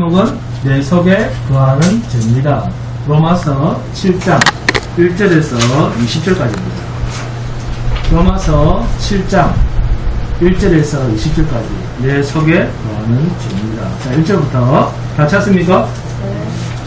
제목은 내 속에 거하는 죄입니다. 로마서 7장 1절에서 20절까지입니다. 로마서 7장 1절에서 20절까지 내 속에 거하는 죄입니다. 자, 1절부터 다 찾습니까?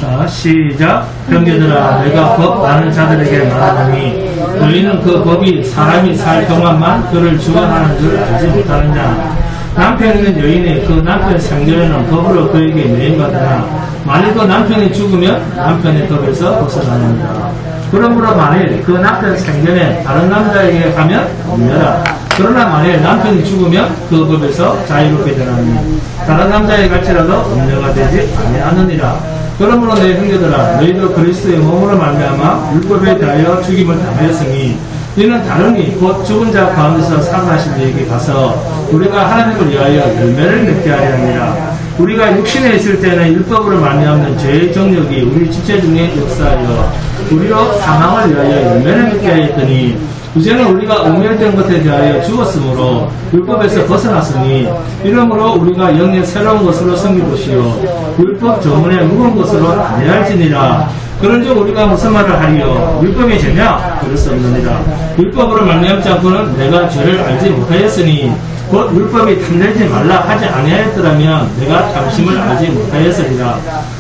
자, 시작. 형제들아, 내가 법 아는 자들에게 말하노니 너희는 그 법이 사람이 살 동안만 그를 주관하는 줄 알지 못하느냐. 남편 있는 여인이 그 남편 생전에는 법으로 그에게 매임받으나 만일 그 남편이 죽으면 남편의 법에서 벗어나느니라. 그러므로 만일 그 남편 생전에 다른 남자에게 가면 없느라. 그러나 만일 남편이 죽으면 그 법에서 자유롭게 되나니 다른 남자에게 갈지라도 없녀가 되지 아니하느니라. 그러므로 내 형제들아, 너희도 그리스도의 몸으로 말미암아 율법에 대하여 죽임을 당하였으니 이는 다름이 곧 죽은 자 가운데서 살아나신 이에게 가서 우리가 하나님을 위하여 열매를 맺게 하려 함이라. 우리가 육신에 있을 때는 율법으로 말미암는 죄의 정력이 우리 지체 중에 역사하여 우리로 사망을 위하여 열매를 맺게 하였더니 이제는 우리가 옹멸된 것에 대하여 죽었으므로 율법에서 벗어났으니 이러므로 우리가 영의 새로운 것으로 섬기듯이요 율법 저문에 묵은 것으로 아니할지니라. 그런즉 우리가 무슨 말을 하리요? 율법이 죄냐? 그럴 수 없느니라. 율법으로 말미암지 않고는 내가 죄를 알지 못하였으니 곧 율법이 탐내지 말라 하지 아니하였더라면 내가 탐심을 알지 못하였으리라.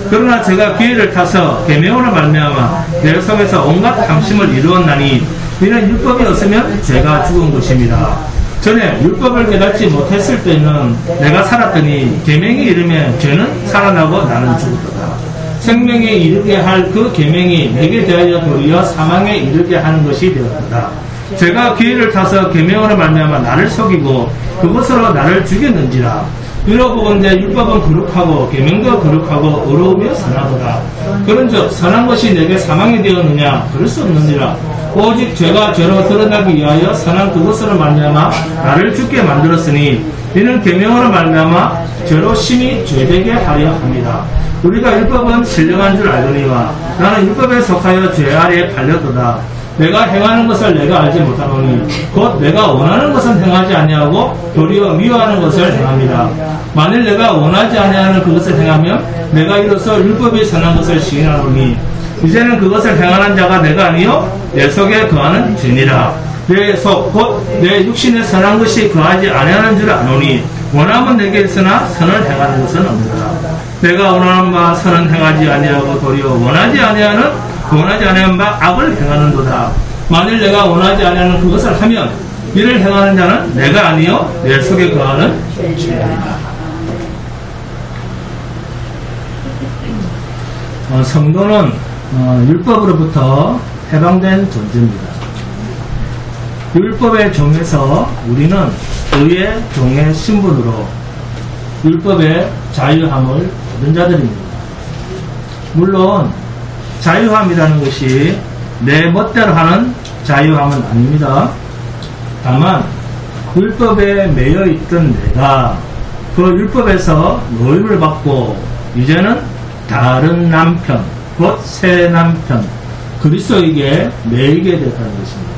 그러나 제가 기회를 타서 계명으로 말미암아 내 속에서 온갖 탐심을 이루었나니 이는 율법이 없으면 죄가 죽은 것입니다. 전에 율법을 깨닫지 못했을 때는 내가 살았더니 계명이 이르면 죄는 살아나고 나는 죽었다. 생명에 이르게 할 그 계명이 내게 대하여 도리어 사망에 이르게 하는 것이 되었다. 제가 기회를 타서 계명으로 말미암아 나를 속이고 그것으로 나를 죽였는지라. 이러보건대 율법은 거룩하고 계명도 거룩하고 의로우며 선하도다. 그런즉 선한 것이 내게 사망이 되었느냐? 그럴 수 없느니라. 오직 죄가 죄로 드러나기 위하여 선한 그것으로 말미암아 나를 죽게 만들었으니 이는 계명으로 말미암아 죄로 심히 죄되게 하려 합니다. 우리가 율법은 신령한 줄 알거니와 나는 율법에 속하여 죄 아래에 팔렸도다. 내가 행하는 것을 내가 알지 못하노니 곧 내가 원하는 것은 행하지 아니하고 도리어 미워하는 것을 행합니다. 만일 내가 원하지 아니하는 그것을 행하면 내가 이로써 율법이 선한 것을 시인하노니 이제는 그것을 행하는 자가 내가 아니요 내 속에 거하는 죄니라. 내 속 곧 내 육신에 선한 것이 거하지 아니하는 줄 아노니 원함은 내게 있으나 선을 행하는 것은 없느니라. 내가 원하는 바 선은 행하지 아니하고 도리어 원하지 아니하는 바 악을 행하는도다. 만일 내가 원하지 아니하는 그것을 하면 이를 행하는 자는 내가 아니요 내 속에 거하는 죄니라. 성도는 율법으로부터 해방된 존재입니다. 율법의 종에서 우리는 의의 종의 신분으로 율법의 자유함을 얻은 자들입니다. 물론 자유함이라는 것이 내 멋대로 하는 자유함은 아닙니다. 다만 율법에 매여 있던 내가 그 율법에서 노임을 받고 이제는 다른 남편, 곧 새 남편 그리스도에게 매이게 됐다는 것입니다.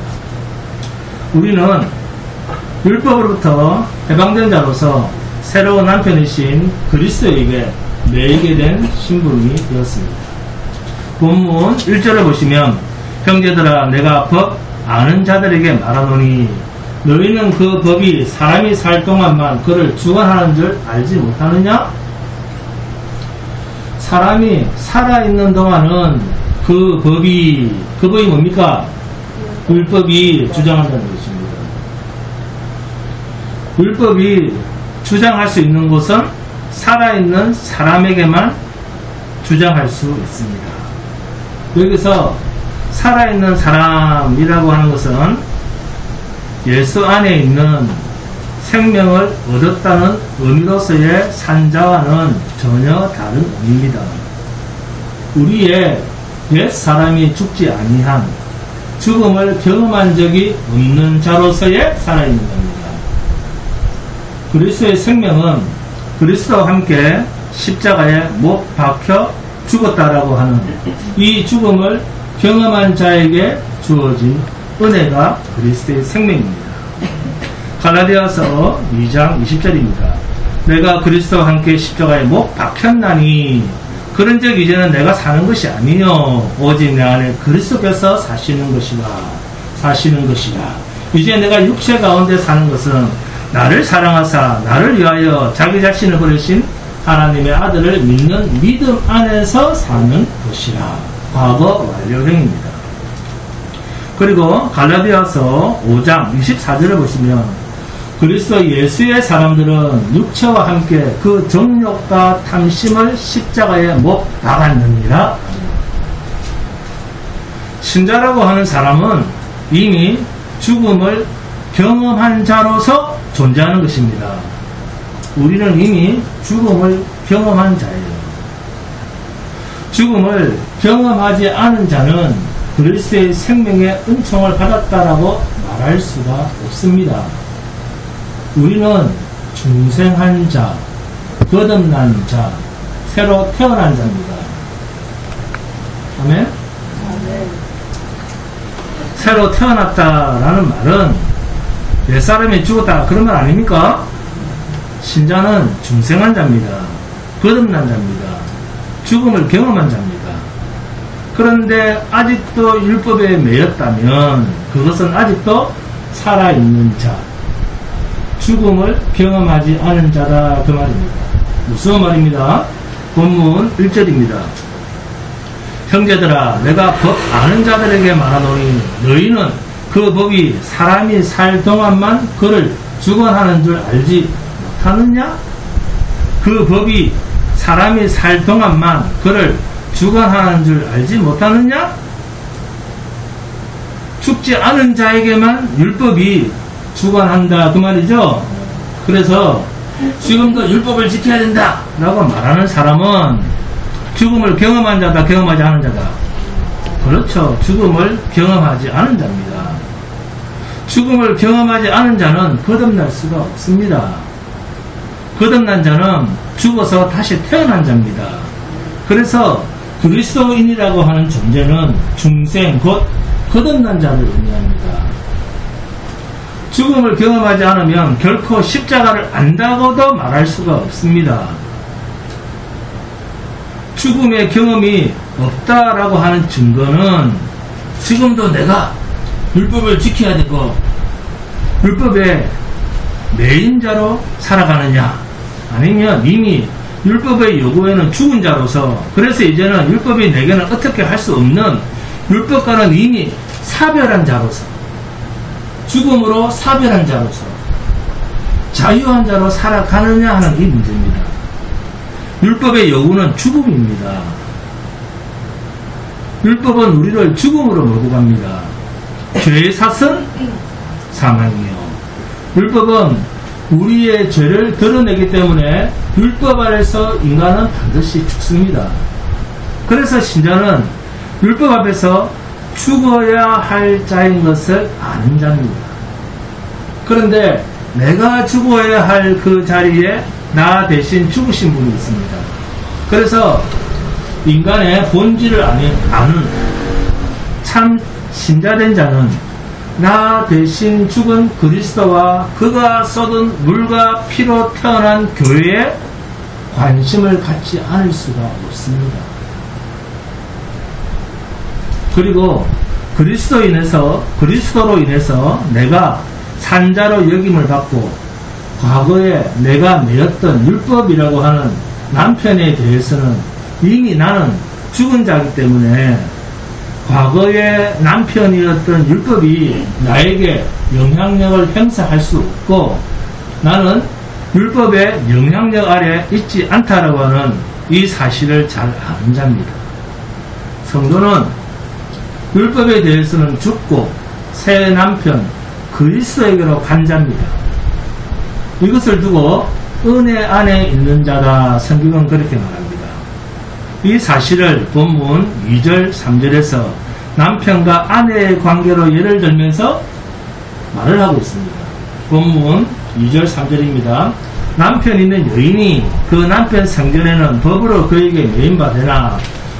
우리는 율법으로부터 해방된 자로서 새로운 남편이신 그리스도에게 매이게 된 신분이 되었습니다. 본문 1절을 보시면 형제들아, 내가 법 아는 자들에게 말하노니 너희는 그 법이 사람이 살 동안만 그를 주관하는 줄 알지 못하느냐? 사람이 살아있는 동안은 그 법이 뭡니까? 율법이 주장한다는 것입니다. 율법이 주장할 수 있는 것은 살아있는 사람에게만 주장할 수 있습니다. 여기서 살아있는 사람이라고 하는 것은 예수 안에 있는 생명을 얻었다는 의미로서의 산자와는 전혀 다른 의미입니다. 우리의 옛 사람이 죽지 아니한 죽음을 경험한 적이 없는 자로서의 살아있는 겁니다. 그리스도의 생명은 그리스도와 함께 십자가에 못 박혀 죽었다라고 하는 이 죽음을 경험한 자에게 주어진 은혜가 그리스도의 생명입니다. 갈라디아서 2장 20절입니다. 내가 그리스도와 함께 십자가에 못 박혔나니 그런즉 이제는 내가 사는 것이 아니요 오직 내 안에 그리스도께서 사시는 것이라. 이제 내가 육체 가운데 사는 것은 나를 사랑하사 나를 위하여 자기 자신을 버리신 하나님의 아들을 믿는 믿음 안에서 사는 것이라. 과거 완료형입니다. 그리고 갈라디아서 5장 24절을 보시면 그리스도 예수의 사람들은 육체와 함께 그 정욕과 탐심을 십자가에 못 박았느니라. 신자라고 하는 사람은 이미 죽음을 경험한 자로서 존재하는 것입니다. 우리는 이미 죽음을 경험한 자예요. 죽음을 경험하지 않은 자는 그리스도의 생명의 은총을 받았다라고 말할 수가 없습니다. 우리는 중생한 자, 거듭난 자, 새로 태어난 자입니다. 아멘? 새로 태어났다라는 말은 옛사람이 죽었다 그런 말 아닙니까? 신자는 중생한 자입니다. 거듭난 자입니다. 죽음을 경험한 자입니다. 그런데 아직도 율법에 매였다면 그것은 아직도 살아있는 자, 죽음을 경험하지 않은 자다 그 말입니다. 무슨 말입니다? 본문 1절입니다. 형제들아 내가 법 아는 자들에게 말하노니 너희는 그 법이 사람이 살 동안만 그를 주관하는 줄 알지 못하느냐? 그 법이 사람이 살 동안만 그를 주관하는 줄 알지 못하느냐? 죽지 않은 자에게만 율법이 주관한다 그 말이죠. 그래서 지금도 율법을 지켜야 된다 라고 말하는 사람은 죽음을 경험한 자다 경험하지 않은 자다? 그렇죠. 죽음을 경험하지 않은 자입니다. 죽음을 경험하지 않은 자는 거듭날 수가 없습니다. 거듭난 자는 죽어서 다시 태어난 자입니다. 그래서 그리스도인이라고 하는 존재는 중생 곧 거듭난 자를 의미합니다. 죽음을 경험하지 않으면 결코 십자가를 안다고도 말할 수가 없습니다. 죽음의 경험이 없다라고 하는 증거는 지금도 내가 율법을 지켜야 되고 율법의 매인자로 살아가느냐 아니면 이미 율법의 요구에는 죽은 자로서 그래서 이제는 율법이 내게는 어떻게 할 수 없는 율법과는 이미 사별한 자로서 죽음으로 사별한 자로서 자유한 자로 살아가느냐 하는 이 문제입니다. 율법의 요구는 죽음입니다. 율법은 우리를 죽음으로 몰고 갑니다. 죄의 삭은 사망이요. 율법은 우리의 죄를 드러내기 때문에 율법 아래서 인간은 반드시 죽습니다. 그래서 신자는 율법 앞에서 죽어야 할 자인 것을 아는 자입니다. 그런데 내가 죽어야 할 그 자리에 나 대신 죽으신 분이 있습니다. 그래서 인간의 본질을 아는 참 신자된 자는 나 대신 죽은 그리스도와 그가 쏟은 물과 피로 태어난 교회에 관심을 갖지 않을 수가 없습니다. 그리고 그리스도로 인해서 내가 산자로 여김을 받고 과거에 내가 매였던 율법이라고 하는 남편에 대해서는 이미 나는 죽은 자이기 때문에 과거의 남편이었던 율법이 나에게 영향력을 행사할 수 없고 나는 율법의 영향력 아래 있지 않다라고 하는 이 사실을 잘 아는 자입니다. 성도는 율법에 대해서는 죽고 새 남편 그리스도에게로 간 자입니다. 이것을 두고 은혜 안에 있는 자다 성경은 그렇게 말합니다. 이 사실을 본문 2절 3절에서 남편과 아내의 관계로 예를 들면서 말을 하고 있습니다. 본문 2절 3절입니다. 남편 있는 여인이 그 남편 생전에는 법으로 그에게 매인받으나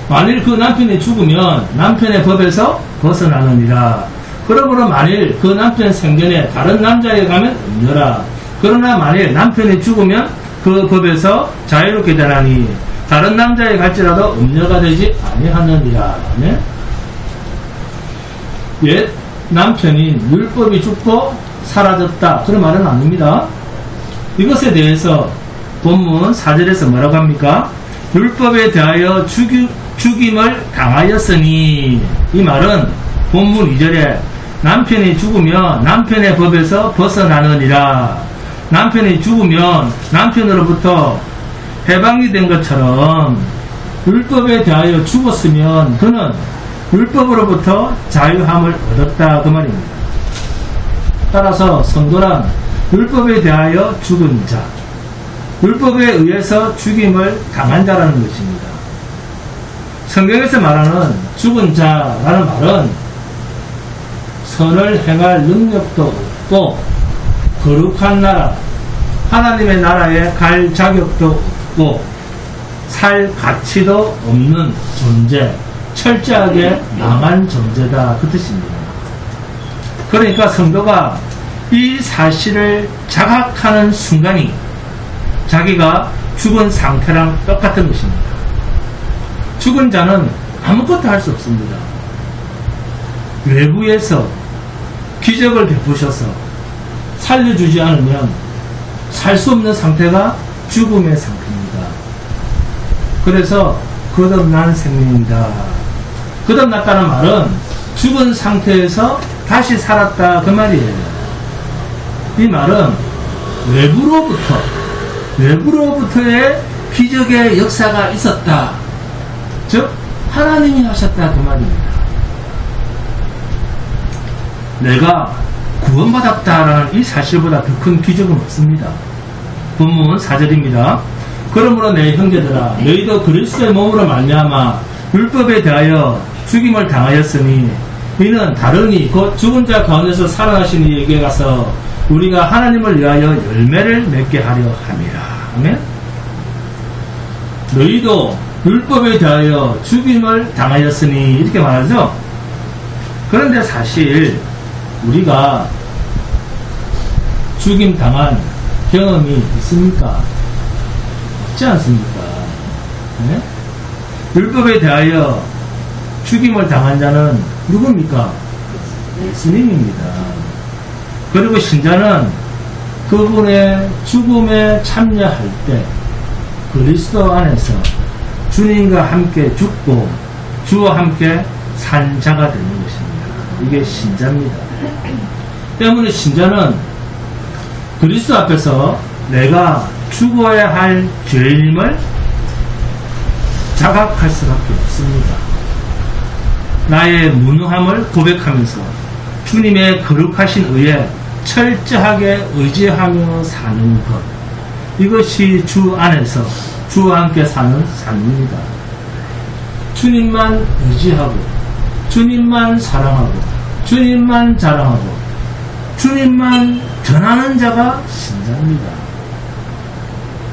만일 그 남편이 죽으면 남편의 법에서 벗어나느니라. 그러므로 만일 그 남편 생전에 다른 남자에게 가면 없느라. 그러나 만일 남편이 죽으면 그 법에서 자유롭게 되나니 다른 남자에 갈지라도 음녀가 되지 아니하느니라. 네? 옛 남편인 율법이 죽고 사라졌다, 그런 말은 아닙니다. 이것에 대해서 본문 4절에서 뭐라고 합니까? 율법에 대하여 죽임을 당하였으니, 이 말은 본문 2절에 남편이 죽으면 남편의 법에서 벗어나느니라, 남편이 죽으면 남편으로부터 해방이 된 것처럼 율법에 대하여 죽었으면 그는 율법으로부터 자유함을 얻었다, 그 말입니다. 따라서 성도란 율법에 대하여 죽은 자, 율법에 의해서 죽임을 당한 자라는 것입니다. 성경에서 말하는 죽은 자라는 말은 선을 행할 능력도 없고 거룩한 나라, 하나님의 나라에 갈 자격도 없고 살 가치도 없는 존재, 철저하게 망한 존재다, 그 뜻입니다. 그러니까 성도가 이 사실을 자각하는 순간이 자기가 죽은 상태랑 똑같은 것입니다. 죽은 자는 아무것도 할 수 없습니다. 외부에서 기적을 베푸셔서 살려주지 않으면 살 수 없는 상태가 죽음의 상태입니다. 그래서 거듭난 생명이다. 거듭났다는 말은 죽은 상태에서 다시 살았다, 그 말이에요. 이 말은 외부로부터의 기적의 역사가 있었다, 즉 하나님이 하셨다, 그 말입니다. 내가 구원받았다라는 이 사실보다 더 큰 기적은 없습니다. 본문 4절입니다. 그러므로 내 형제들아, 너희도 그리스도의 몸으로 말미암아 율법에 대하여 죽임을 당하였으니 이는 다르니 곧 죽은 자 가운데서 살아나신 이에게 가서 우리가 하나님을 위하여 열매를 맺게 하려 함이라. 아멘. 너희도 율법에 대하여 죽임을 당하였으니, 이렇게 말하죠. 그런데 사실 우리가 죽임 당한 경험이 있습니까? 없지 않습니까? 네? 율법에 대하여 죽임을 당한 자는 누굽니까? 예수님입니다. 그리고 신자는 그분의 죽음에 참여할 때 그리스도 안에서 주님과 함께 죽고 주와 함께 산 자가 되는 것입니다. 이게 신자입니다. 때문에 신자는 그리스도 앞에서 내가 죽어야 할 죄임을 자각할 수밖에 없습니다. 나의 무능함을 고백하면서 주님의 거룩하신 의에 철저하게 의지하며 사는 것, 이것이 주 안에서 주와 함께 사는 삶입니다. 주님만 의지하고 주님만 사랑하고 주님만 자랑하고 주님만 전하는 자가 신자입니다.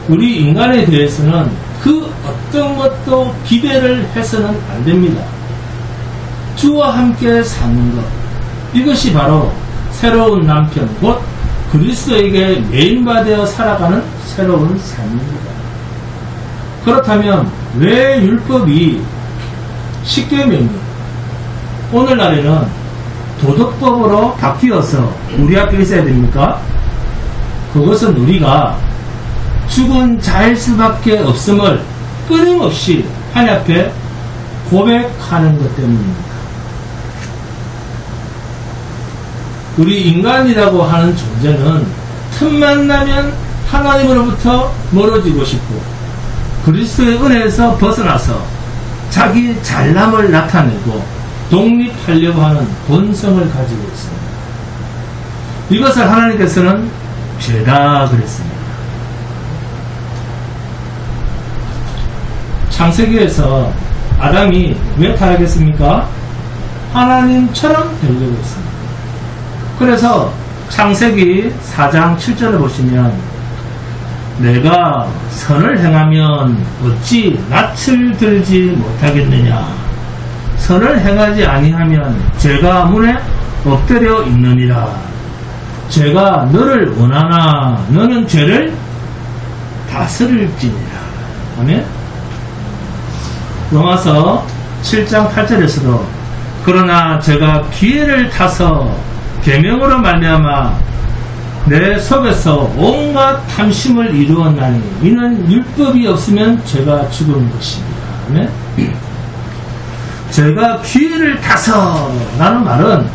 우리 인간에 대해서는 그 어떤 것도 기대를 해서는 안 됩니다. 주와 함께 사는 것, 이것이 바로 새로운 남편, 곧 그리스도에게 메인바되어 살아가는 새로운 삶입니다. 그렇다면 왜 율법이 십계명이 오늘날에는 도덕법으로 바뀌어서 우리 앞에 있어야 됩니까? 그것은 우리가 죽은 자일 수밖에 없음을 끊임없이 하나님 앞에 고백하는 것 때문입니다. 우리 인간이라고 하는 존재는 틈만 나면 하나님으로부터 멀어지고 싶고 그리스도의 은혜에서 벗어나서 자기 잘남을 나타내고 독립하려고 하는 본성을 가지고 있습니다. 이것을 하나님께서는 죄다 그랬습니다. 창세기에서 아담이 왜 타락했습니까? 하나님처럼 되려고 했습니다. 그래서 창세기 4장 7절을 보시면 내가 선을 행하면 어찌 낯을 들지 못하겠느냐, 선을 행하지 아니하면 죄가 문에 엎드려 있느니라. 죄가 너를 원하나 너는 죄를 다스릴지니라. 아멘. 로마서 7장 8절에서도 그러나 제가 기회를 타서 계명으로 말미암아 내 속에서 온갖 탐심을 이루었나니 이는 율법이 없으면 죄가 죽은 것입니다. 아멘. 제가 기회를 타서 라는 말은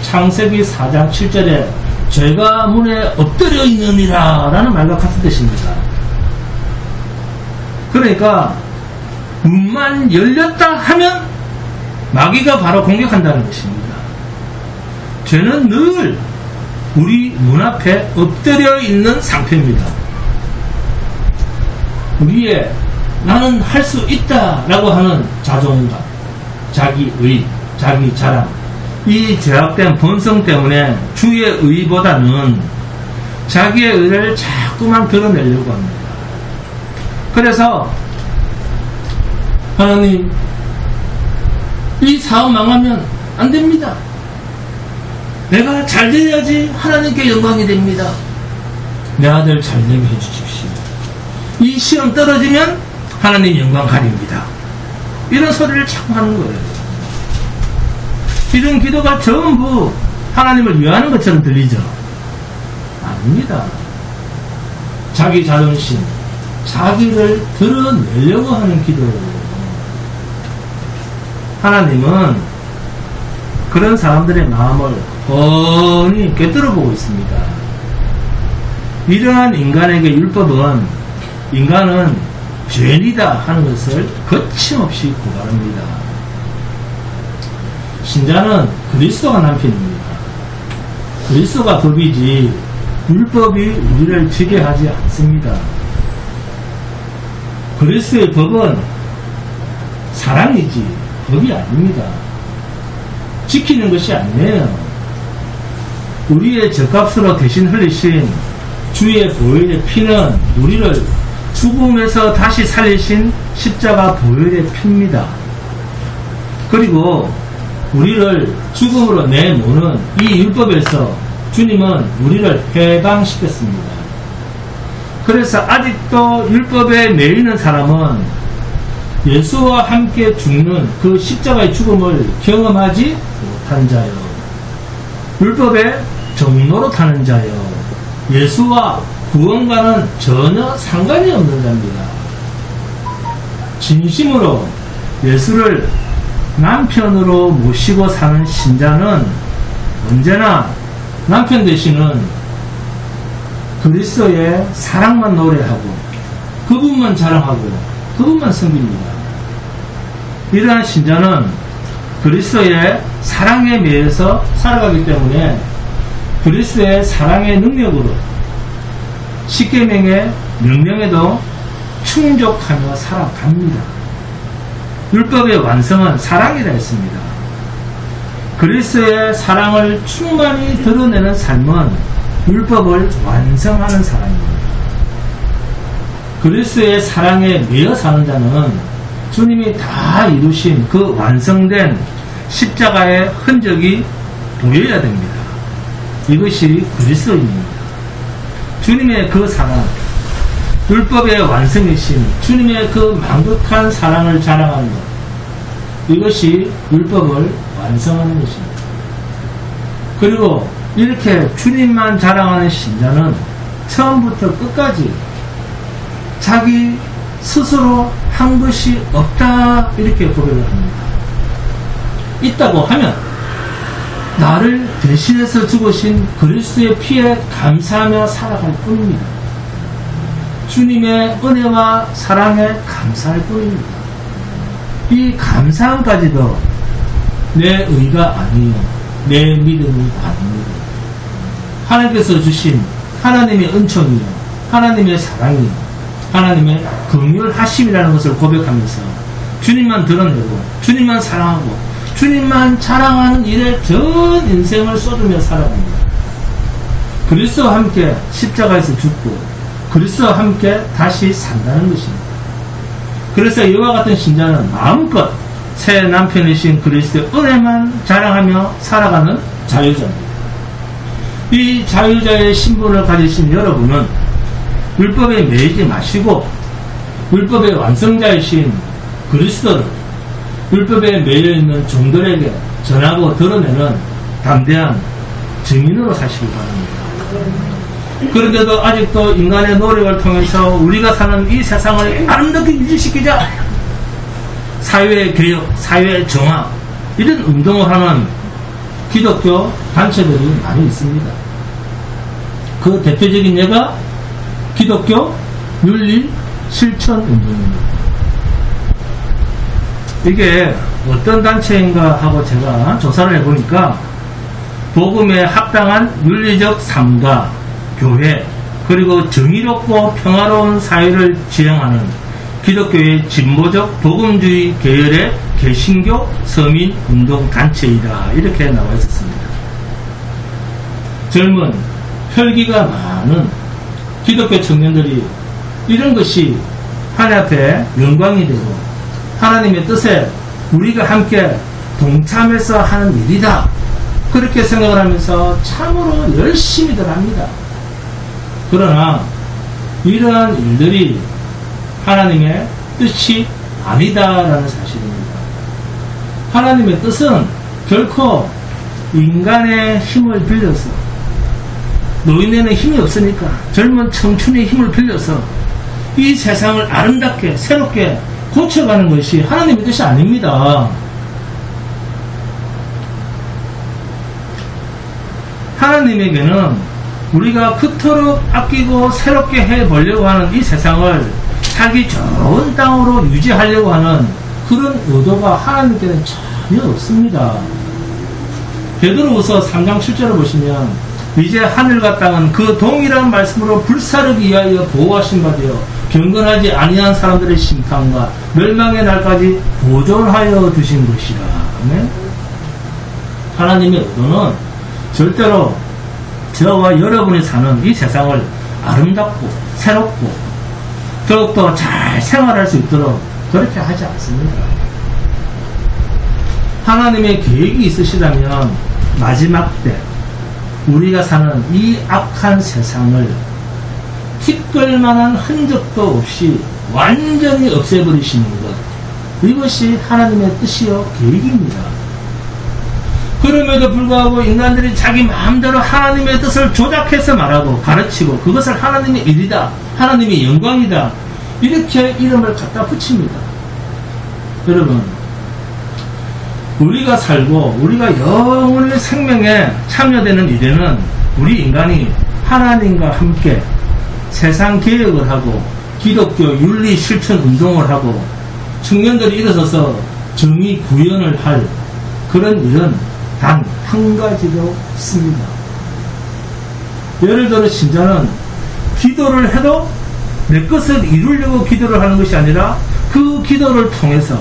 창세기 4장 7절에 죄가 문에 엎드려 있느니라 라는 말과 같은 뜻입니다. 그러니까 문만 열렸다 하면 마귀가 바로 공격한다는 것입니다. 죄는 늘 우리 문 앞에 엎드려 있는 상태입니다. 우리의 나는 할 수 있다 라고 하는 자존감, 자기의, 자기 자랑, 이 죄악된 본성 때문에 주의 의보다는 자기의 의를 자꾸만 드러내려고 합니다. 그래서 하나님, 이 사업 망하면 안 됩니다. 내가 잘 돼야지 하나님께 영광이 됩니다. 내 아들 잘 되게 해주십시오. 이 시험 떨어지면 하나님 영광 가립니다. 이런 소리를 자꾸 하는 거예요. 이런 기도가 전부 하나님을 위하는 것처럼 들리죠? 아닙니다. 자기 자존심, 자기를 드러내려고 하는 기도예요. 하나님은 그런 사람들의 마음을 뻔히 꿰뚫어보고 있습니다. 이러한 인간에게 율법은 인간은 죄인이다 하는 것을 거침없이 고발합니다. 신자는 그리스도가 남편입니다. 그리스도가 법이지 율법이 우리를 지게 하지 않습니다. 그리스도의 법은 사랑이지 법이 아닙니다. 지키는 것이 아니에요. 우리의 젖값으로 대신 흘리신 주의 보혈의 피는 우리를 죽음에서 다시 살리신 십자가 보혈의 피입니다. 그리고 우리를 죽음으로 내모는 이 율법에서 주님은 우리를 해방시켰습니다. 그래서 아직도 율법에 매이는 사람은 예수와 함께 죽는 그 십자가의 죽음을 경험하지 못한 자요, 율법의 정로로 타는 자요, 예수와 구원과는 전혀 상관이 없는 자입니다. 진심으로 예수를 남편으로 모시고 사는 신자는 언제나 남편 되시는 그리스도의 사랑만 노래하고 그분만 자랑하고 그분만 섬깁니다. 이러한 신자는 그리스도의 사랑에 매여서 살아가기 때문에 그리스도의 사랑의 능력으로 십계명의 명령에도 충족하며 살아갑니다. 율법의 완성은 사랑이라 했습니다. 그리스도의 사랑을 충만히 드러내는 삶은 율법을 완성하는 사람입니다. 그리스도의 사랑에 매여 사는 자는 주님이 다 이루신 그 완성된 십자가의 흔적이 보여야 됩니다. 이것이 그리스도입니다. 주님의 그 사랑, 율법의 완성이신 주님의 그 망극한 사랑을 자랑하는 것, 이것이 율법을 완성하는 것입니다. 그리고 이렇게 주님만 자랑하는 신자는 처음부터 끝까지 자기 스스로 한 것이 없다 이렇게 고백을 합니다. 있다고 하면 나를 대신해서 죽으신 그리스도의 피에 감사하며 살아갈 뿐입니다. 주님의 은혜와 사랑에 감사할 뿐입니다. 이 감사함까지도 내 의가 아니요 내 믿음이 아닙니다. 하나님께서 주신 하나님의 은총이요 하나님의 사랑이요 하나님의 긍휼하심이라는 것을 고백하면서 주님만 드러내고 주님만 사랑하고 주님만 자랑하는 일에 전 인생을 쏟으며 살아갑니다. 그리스도와 함께 십자가에서 죽고 그리스도와 함께 다시 산다는 것입니다. 그래서 이와 같은 신자는 마음껏 새 남편이신 그리스도의 은혜만 자랑하며 살아가는 자유자입니다. 이 자유자의 신분을 가지신 여러분은 율법에 매이지 마시고 율법의 완성자이신 그리스도를 율법에 매여있는 종들에게 전하고 드러내는 담대한 증인으로 사시기 바랍니다. 그런데도 아직도 인간의 노력을 통해서 우리가 사는 이 세상을 아름답게 유지시키자, 사회 개혁, 사회 정화 이런 운동을 하는 기독교 단체들이 많이 있습니다. 그 대표적인 예가 기독교 윤리 실천 운동입니다. 이게 어떤 단체인가 하고 제가 조사를 해보니까 복음에 합당한 윤리적 삶과 교회, 그리고 정의롭고 평화로운 사회를 지향하는 기독교의 진보적 복음주의 계열의 개신교 서민 운동 단체이다, 이렇게 나와 있었습니다. 젊은 혈기가 많은 기독교 청년들이 이런 것이 하나님 앞에 영광이 되고 하나님의 뜻에 우리가 함께 동참해서 하는 일이다, 그렇게 생각을 하면서 참으로 열심히들 합니다. 그러나 이러한 일들이 하나님의 뜻이 아니다라는 사실입니다. 하나님의 뜻은 결코 인간의 힘을 빌려서, 노인네는 힘이 없으니까 젊은 청춘의 힘을 빌려서 이 세상을 아름답게 새롭게 고쳐가는 것이 하나님의 뜻이 아닙니다. 하나님에게는 우리가 그토록 아끼고 새롭게 해보려고 하는 이 세상을 살기 좋은 땅으로 유지하려고 하는 그런 의도가 하나님께는 전혀 없습니다. 베드로후서 3장 7절을 보시면 이제 하늘과 땅은 그 동일한 말씀으로 불사르기 위하여 보호하신 바 되어 경건하지 아니한 사람들의 심판과 멸망의 날까지 보존하여 두신 것이라. 네? 하나님의 의도는 절대로 저와 여러분이 사는 이 세상을 아름답고 새롭고 더욱더 잘 생활할 수 있도록 그렇게 하지 않습니다. 하나님의 계획이 있으시다면 마지막 때 우리가 사는 이 악한 세상을 티끌만한 흔적도 없이 완전히 없애버리시는 것, 이것이 하나님의 뜻이요 계획입니다. 그럼에도 불구하고 인간들이 자기 마음대로 하나님의 뜻을 조작해서 말하고 가르치고 그것을 하나님의 일이다, 하나님의 영광이다, 이렇게 이름을 갖다 붙입니다. 여러분, 우리가 살고 우리가 영원히 생명에 참여되는 이래는 우리 인간이 하나님과 함께 세상 개혁을 하고 기독교 윤리 실천 운동을 하고 청년들이 일어서서 정의 구현을 할 그런 일은 단 한 가지로 있습니다. 예를 들어 신자는 기도를 해도 내 것을 이루려고 기도를 하는 것이 아니라 그 기도를 통해서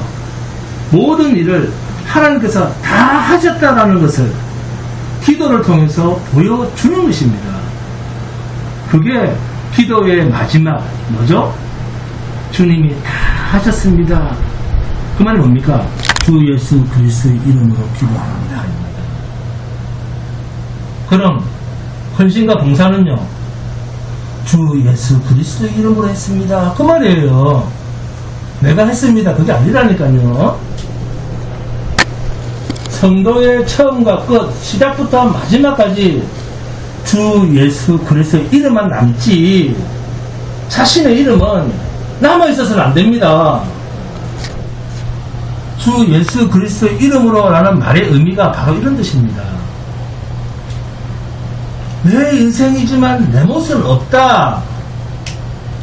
모든 일을 하나님께서 다 하셨다라는 것을 기도를 통해서 보여주는 것입니다. 그게 기도의 마지막 뭐죠? 주님이 다 하셨습니다. 그 말이 뭡니까? 주 예수 그리스도의 이름으로 기도합니다. 그럼 헌신과 봉사는요? 주 예수 그리스도의 이름으로 했습니다. 그 말이에요. 내가 했습니다. 그게 아니라니까요. 성도의 처음과 끝, 시작부터 마지막까지 주 예수 그리스도의 이름만 남지 자신의 이름은 남아있어서는 안됩니다. 주 예수 그리스도의 이름으로 라는 말의 의미가 바로 이런 뜻입니다. 내 인생이지만 내 모습은 없다,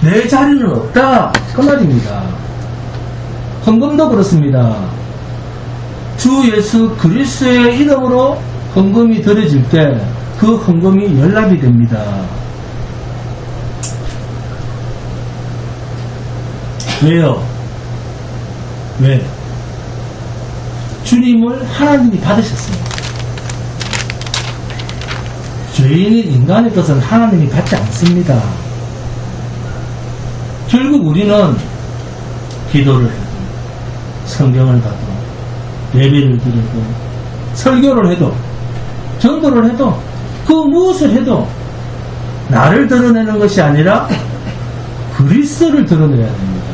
내 자리는 없다, 그 말입니다. 헌금도 그렇습니다. 주 예수 그리스도의 이름으로 헌금이 드려질 때 그 헌금이 연락이 됩니다. 왜요? 왜? 주님을 하나님이 받으셨습니다. 죄인인 인간의 것은 하나님이 받지 않습니다. 결국 우리는 기도를 해도, 성경을 봐도, 예배를 드리고, 설교를 해도, 전도를 해도, 그 무엇을 해도 나를 드러내는 것이 아니라 그리스도를 드러내야 됩니다.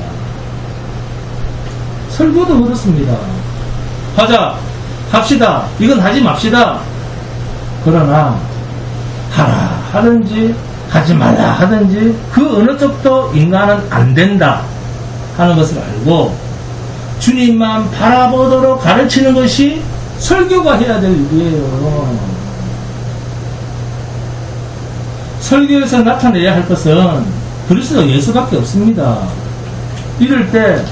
설교도 그렇습니다. 하자, 합시다, 이건 하지 맙시다. 그러나 하라 하든지 하지 말라 하든지 그 어느 쪽도 인간은 안 된다 하는 것을 알고 주님만 바라보도록 가르치는 것이 설교가 해야 될 일이에요. 설교에서 나타내야 할 것은 그리스도 예수밖에 없습니다. 이럴 때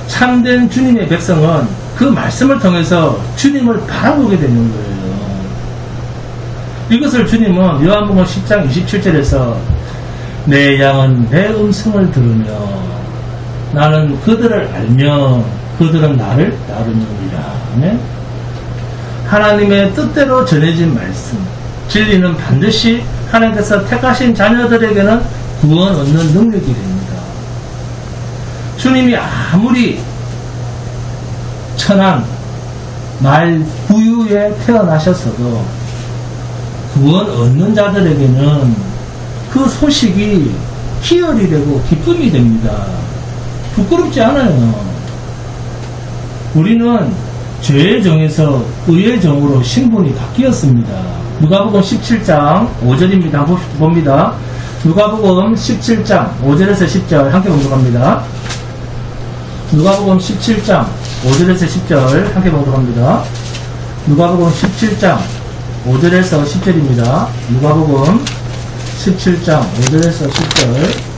참된 주님의 백성은 그 말씀을 통해서 주님을 바라보게 되는 거예요. 이것을 주님은 요한복음 10장 27절에서 내 양은 내 음성을 들으며 나는 그들을 알며 그들은 나를 따르느니라. 아멘. 하나님의 뜻대로 전해진 말씀, 진리는 반드시 하나님께서 택하신 자녀들에게는 구원 얻는 능력이 됩니다. 주님이 아무리 천한 말 부유에 태어나셨어도 구원 얻는 자들에게는 그 소식이 희열이 되고 기쁨이 됩니다. 부끄럽지 않아요. 우리는 죄의 정에서 의의 정으로 신분이 바뀌었습니다. 누가복음 17장 5절입니다. 한번 봅니다. 누가복음 17장 5절에서 10절 함께 봉독합니다. 누가복음 17장 5절에서 10절 함께 봉독합니다. 누가복음 17장 5절에서 10절입니다. 누가복음 17장 5절에서 10절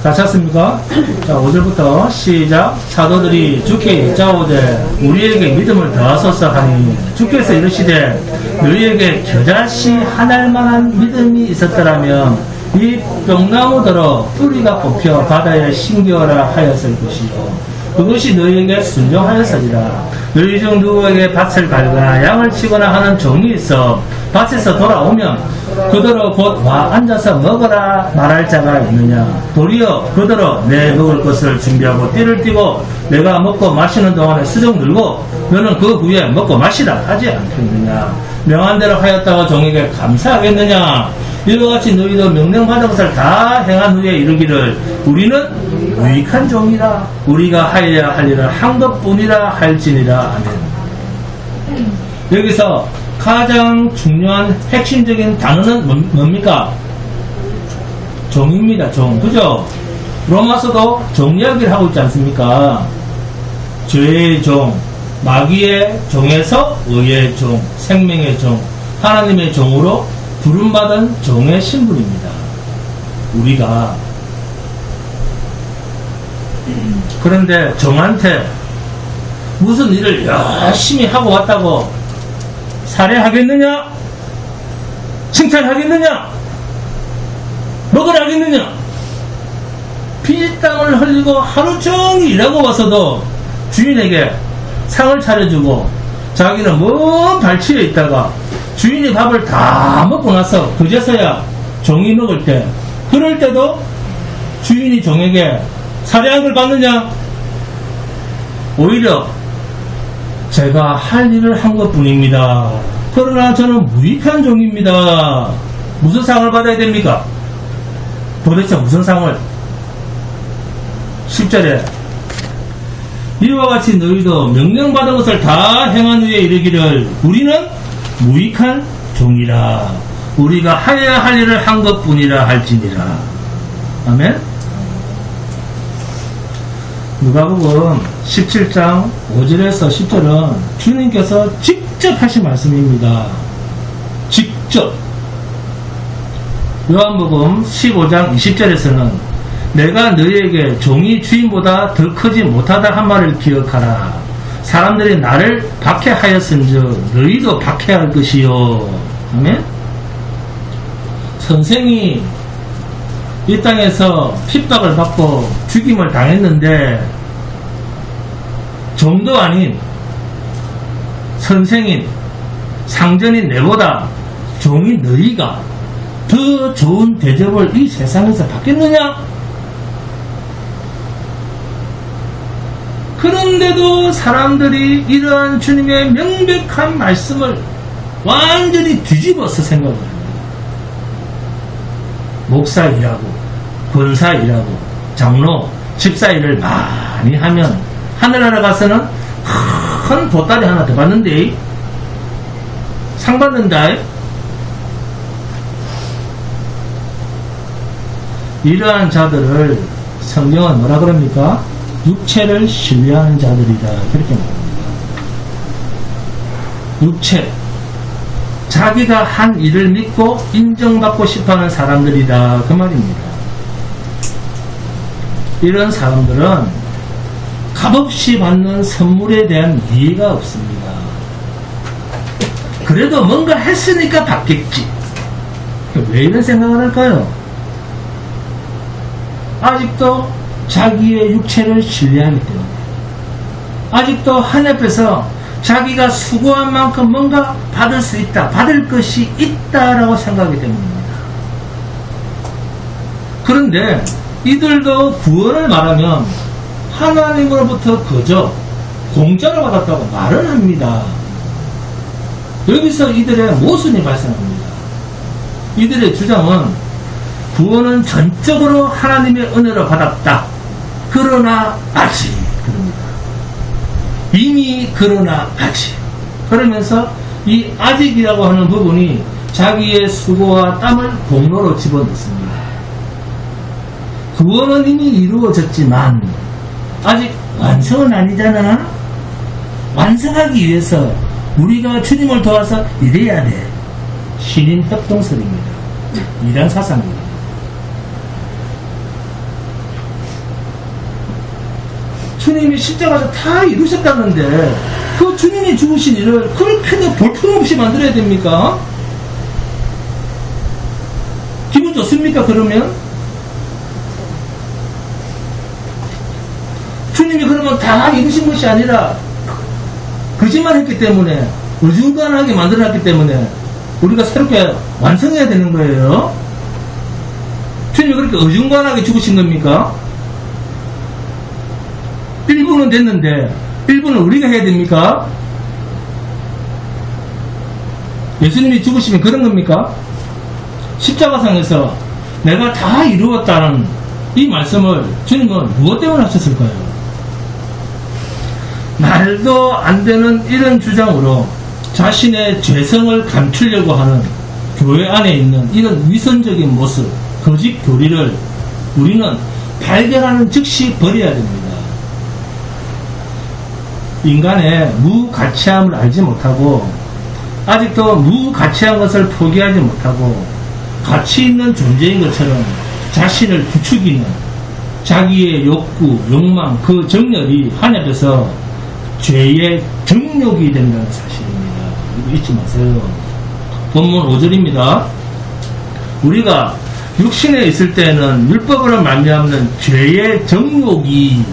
다 찾습니까? 자, 5절부터 시작. 사도들이 주께 여짜오되 우리에게 믿음을 더하소서 하니 주께서 이르시되 너희에게 겨자씨 하나일 만한 믿음이 있었더라면 이 뿅나무더러 뿌리가 뽑혀 바다에 심겨라 하였을 것이요 그것이 너희에게 순종하였으리라. 너희 중 누구에게 밭을 갈거나 양을 치거나 하는 종이 있어 밭에서 돌아오면 그더러 곧 와 앉아서 먹어라 말할 자가 있느냐. 도리어 그더러 내 먹을 것을 준비하고 띠를 띠고 내가 먹고 마시는 동안에 수정 들고 너는 그 후에 먹고 마시라 하지 않겠느냐. 명한 대로 하였다고 종에게 감사하겠느냐. 이와 같이 너희도 명령받은 것을 다 행한 후에 이르기를 우리는 유익한 종이라 우리가 하여야 할 일을 한 것뿐이라 할지니라. 아멘. 여기서 가장 중요한 핵심적인 단어는 뭡니까? 종입니다. 종. 그죠? 로마서도 종 이야기를 하고 있지 않습니까? 죄의 종, 마귀의 종에서 의의 종, 생명의 종, 하나님의 종으로 부름받은 종의 신분입니다. 우리가 그런데 종한테 무슨 일을 열심히 하고 왔다고 살해하겠느냐? 칭찬하겠느냐? 먹으라겠느냐? 피땀을 흘리고 하루 종일 일하고 와서도 주인에게 상을 차려주고 자기는 먼 발치에 있다가 주인이 밥을 다 먹고 나서 그제서야 종이 먹을 때 그럴 때도 주인이 종에게 살해함을 받느냐? 오히려 제가 할 일을 한 것뿐입니다. 그러나 저는 무익한 종입니다. 무슨 상을 받아야 됩니까? 도대체 무슨 상을? 10절에 이와 같이 너희도 명령받은 것을 다 행한 후에 이르기를 우리는 무익한 종이라 우리가 하여야 할 일을 한 것뿐이라 할지니라. 아멘. 누가복음 17장 5절에서 10절은 주님께서 직접 하신 말씀입니다. 직접. 요한복음 15장 20절에서는 내가 너희에게 종이 주인보다 더 크지 못하다 한 말을 기억하라. 사람들이 나를 박해하였은즉 너희도 박해할 것이요. 아멘. 선생이 이 땅에서 핍박을 받고 죽임을 당했는데 종도 아닌 선생인 상전인 내보다 종인 너희가 더 좋은 대접을 이 세상에서 받겠느냐? 그런데도 사람들이 이러한 주님의 명백한 말씀을 완전히 뒤집어서 생각을 합니다. 목사 일하고, 권사 일하고, 장로, 집사 일을 많이 하면 하늘나라 가서는 큰 보따리 하나 더 받는데, 상 받는다. 이러한 자들을 성경은 뭐라 그럽니까? 육체를 신뢰하는 자들이다. 그렇게 말합니다. 육체. 자기가 한 일을 믿고 인정받고 싶어하는 사람들이다. 그 말입니다. 이런 사람들은 값없이 받는 선물에 대한 이해가 없습니다. 그래도 뭔가 했으니까 받겠지. 왜 이런 생각을 할까요? 아직도 자기의 육체를 신뢰하기 때문에, 아직도 하나님 앞에서 자기가 수고한 만큼 뭔가 받을 수 있다, 받을 것이 있다라고 생각하기 때문입니다. 그런데 이들도 구원을 말하면 하나님으로부터 그저 공짜로 받았다고 말을 합니다. 여기서 이들의 모순이 발생합니다. 이들의 주장은 구원은 전적으로 하나님의 은혜로 받았다. 그러나 아직 그럽니다. 이미 그러나 아직. 그러면서 이 아직이라고 하는 부분이 자기의 수고와 땀을 공로로 집어넣습니다. 구원은 이미 이루어졌지만 아직 완성은 아니잖아. 완성하기 위해서 우리가 주님을 도와서 이래야 돼. 신인 협동설입니다. 이란 사상입니다. 주님이 십자가에서 다 이루셨다는데 그 주님이 죽으신 일을 그렇게 볼품없이 만들어야 됩니까? 기분 좋습니까? 그러면? 주님이 그러면 다 이루신 것이 아니라 거짓말했기 때문에 어중간하게 만들어놨기 때문에 우리가 새롭게 완성해야 되는 거예요. 주님이 그렇게 어중간하게 죽으신 겁니까? 1분은 됐는데 1분은 우리가 해야 됩니까? 예수님이 죽으시면 그런 겁니까? 십자가상에서 내가 다 이루었다는 이 말씀을 주님은 무엇 때문에 하셨을까요? 말도 안 되는 이런 주장으로 자신의 죄성을 감추려고 하는 교회 안에 있는 이런 위선적인 모습, 거짓 교리를 우리는 발견하는 즉시 버려야 됩니다. 인간의 무가치함을 알지 못하고 아직도 무가치한 것을 포기하지 못하고 가치 있는 존재인 것처럼 자신을 부추기는 자기의 욕구, 욕망, 그 정열이 하나님 앞에서 죄의 정욕이 된다는 사실입니다. 이거 잊지 마세요. 본문 5절입니다. 우리가 육신에 있을 때는 율법으로 말미암는 죄의 정욕이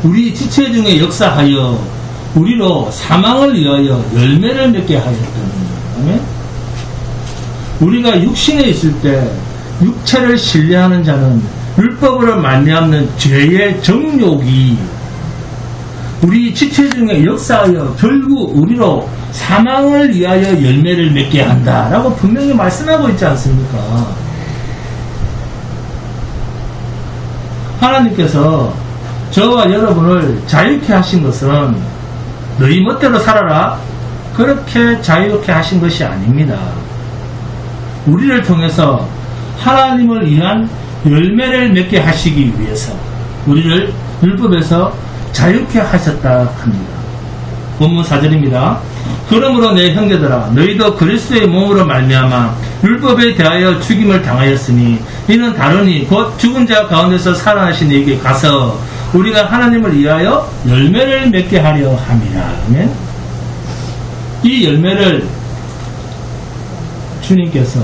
우리 지체 중에 역사하여 우리로 사망을 위하여 열매를 맺게 하였더니, 우리가 육신에 있을 때 육체를 신뢰하는 자는 율법으로 말미암는 죄의 정욕이 우리 지체 중에 역사하여 결국 우리로 사망을 위하여 열매를 맺게 한다라고 분명히 말씀하고 있지 않습니까? 하나님께서 저와 여러분을 자유케 하신 것은 너희 멋대로 살아라 그렇게 자유롭게 하신 것이 아닙니다. 우리를 통해서 하나님을 위한 열매를 맺게 하시기 위해서 우리를 율법에서 자유케 하셨다 합니다. 본문 4절입니다. 그러므로 내 형제들아 너희도 그리스도의 몸으로 말미암아 율법에 대하여 죽임을 당하였으니 이는 다르니 곧 죽은 자 가운데서 살아나신 이에게 가서 우리가 하나님을 위하여 열매를 맺게 하려 함이라. 이 열매를 주님께서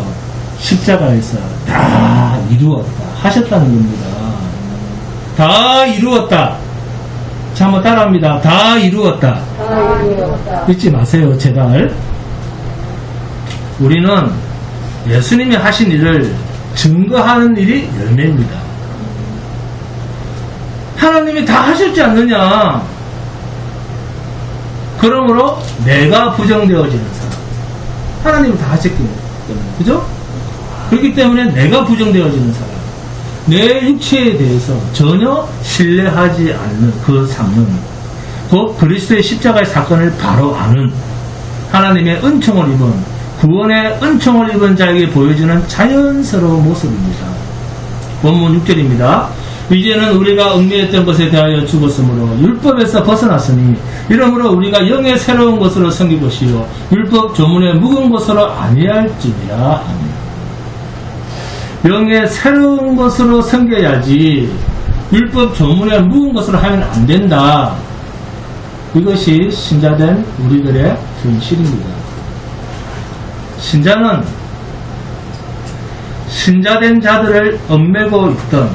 십자가에서 다 이루었다 하셨다는 겁니다. 다 이루었다. 자, 한번 따라합니다. 다 이루었다. 다 이루었다. 잊지 마세요, 제발. 우리는 예수님이 하신 일을 증거하는 일이 열매입니다. 하나님이 다 하셨지 않느냐? 그러므로 내가 부정되어지는 사람. 하나님이 다 하셨기 때문에. 그죠? 그렇기 때문에 내가 부정되어지는 사람, 내 육체에 대해서 전혀 신뢰하지 않는 그 삶은 곧 그리스도의 십자가의 사건을 바로 아는 하나님의 은총을 입은 구원의 은총을 입은 자에게 보여주는 자연스러운 모습입니다. 본문 6절입니다. 이제는 우리가 얽매였던 것에 대하여 죽었으므로 율법에서 벗어났으니 이러므로 우리가 영의 새로운 것으로 섬길 것이요 율법 조문에 묵은 것으로 아니할지니라. 영의 새로운 것으로 섬겨야지 율법 조문에 묵은 것으로 하면 안 된다. 이것이 신자된 우리들의 현실입니다. 신자는 신자된 자들을 얽매고 있던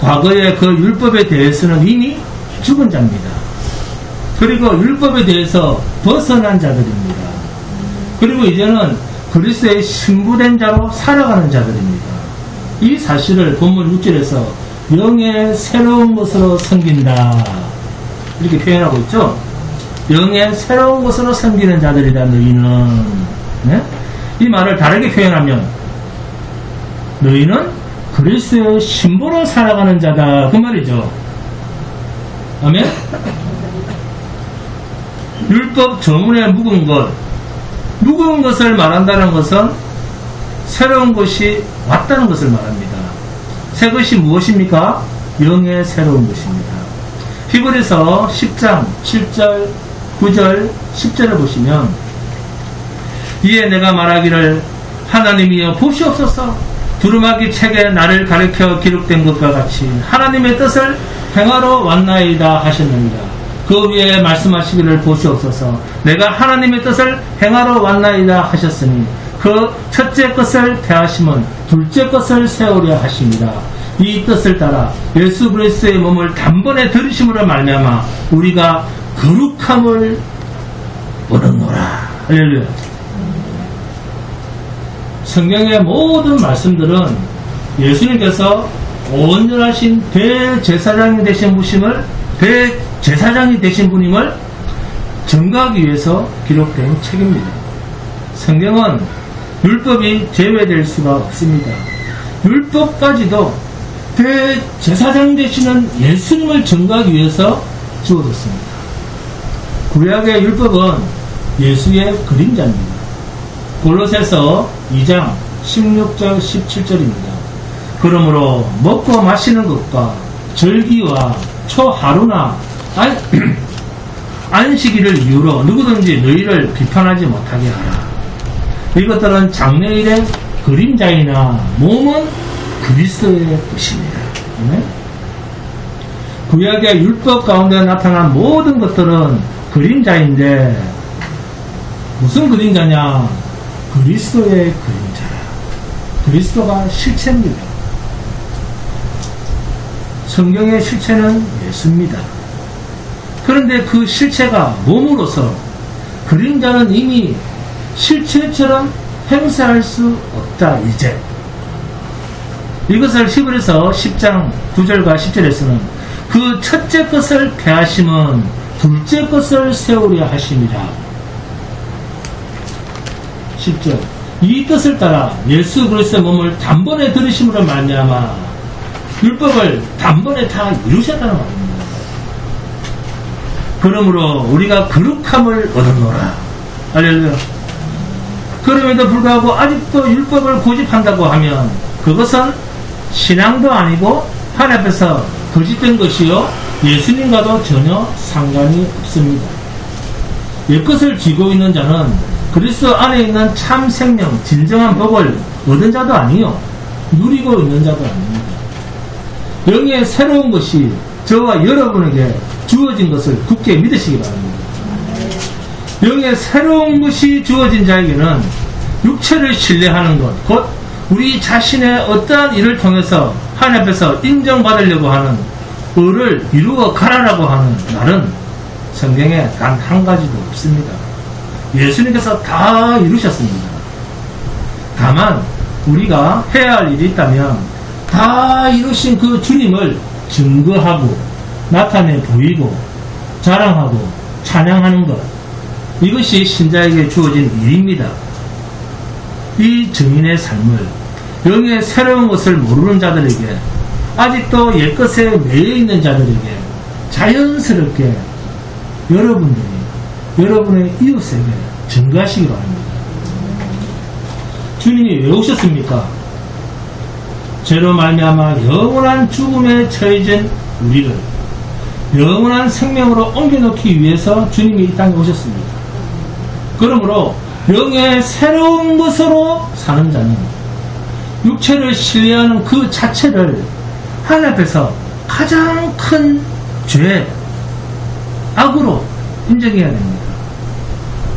과거의 그 율법에 대해서는 이미 죽은 자입니다. 그리고 율법에 대해서 벗어난 자들입니다. 그리고 이제는 그리스도의 신부된 자로 살아가는 자들입니다. 이 사실을 본문 6절에서 영의 새로운 것으로 섬긴다 이렇게 표현하고 있죠. 영의 새로운 것으로 섬기는 자들이다 너희는. 네? 이 말을 다르게 표현하면 너희는 그리스도의 신부로 살아가는 자다 그 말이죠. 아멘. 율법 조문에 묵은 것, 묵은 것을 말한다는 것은 새로운 것이 왔다는 것을 말합니다. 새 것이 무엇입니까? 영의 새로운 것입니다. 히브리서 10장 7절 9절 10절을 보시면 이에 내가 말하기를 하나님이여 보시옵소서 두루마기 책에 나를 가르쳐 기록된 것과 같이 하나님의 뜻을 행하러 왔나이다 하셨느니라. 그 위에 말씀하시기를 보시옵소서 내가 하나님의 뜻을 행하러 왔나이다 하셨으니 그 첫째 것을 대하심은 둘째 것을 세우려 하십니다. 이 뜻을 따라 예수 그리스도의 몸을 단번에 들으심으로 말미암아 우리가 거룩함을 얻었노라. 할렐루야. 성경의 모든 말씀들은 예수님께서 온전하신 대제사장이 되신 분임을 증거하기 위해서 기록된 책입니다. 성경은 율법이 제외될 수가 없습니다. 율법까지도 대제사장 되시는 예수님을 증거하기 위해서 주어졌습니다. 구약의 율법은 예수의 그림자입니다. 골로새서 2장 16절 17절입니다. 그러므로 먹고 마시는 것과 절기와 초하루나 안식일을 이유로 누구든지 너희를 비판하지 못하게 하라. 이것들은 장래일의 그림자이나 몸은 그리스도의 뜻입니다. 구약의 율법 가운데 나타난 모든 것들은 그림자인데 무슨 그림자냐? 그리스도의 그림자라. 그리스도가 실체입니다. 성경의 실체는 예수입니다. 그런데 그 실체가 몸으로서 그림자는 이미 실체처럼 행사할 수 없다. 이제 이것을 히브리서 10장 9절과 10절에서는 그 첫째 것을 폐하심은 둘째 것을 세우려 하심이라. 10절 이 뜻을 따라 예수 그리스도의 몸을 단번에 들으심으로 말미암아 율법을 단번에 다 이루셨다는 말입니다. 그러므로 우리가 거룩함을 얻었노라. 할렐루야. 그럼에도 불구하고 아직도 율법을 고집한다고 하면 그것은 신앙도 아니고 하나님 앞에서 거짓된 것이요 예수님과도 전혀 상관이 없습니다. 옛것을 쥐고 있는 자는 그리스도 안에 있는 참 생명, 진정한 복을 얻은 자도 아니요 누리고 있는 자도 아닙니다. 영의 새로운 것이 저와 여러분에게 주어진 것을 굳게 믿으시기 바랍니다. 영의 새로운 것이 주어진 자에게는 육체를 신뢰하는 것, 곧 우리 자신의 어떠한 일을 통해서 하나님 앞에서 인정받으려고 하는 을을 이루어 가라라고 하는 말은 성경에 단 한 가지도 없습니다. 예수님께서 다 이루셨습니다. 다만 우리가 해야 할 일이 있다면 다 이루신 그 주님을 증거하고 나타내 보이고 자랑하고 찬양하는 것, 이것이 신자에게 주어진 일입니다. 이 증인의 삶을 영의 새로운 것을 모르는 자들에게, 아직도 옛것에 매여 있는 자들에게 자연스럽게 여러분들이 여러분의 이웃에게 증거하시기 바랍니다. 주님이 왜 오셨습니까? 죄로 말미암아 영원한 죽음에 처해진 우리를 영원한 생명으로 옮겨놓기 위해서 주님이 이 땅에 오셨습니다. 그러므로 영의 새로운 것으로 사는 자는 육체를 신뢰하는 그 자체를 하나님 앞에서 가장 큰 죄, 악으로 인정해야 됩니다.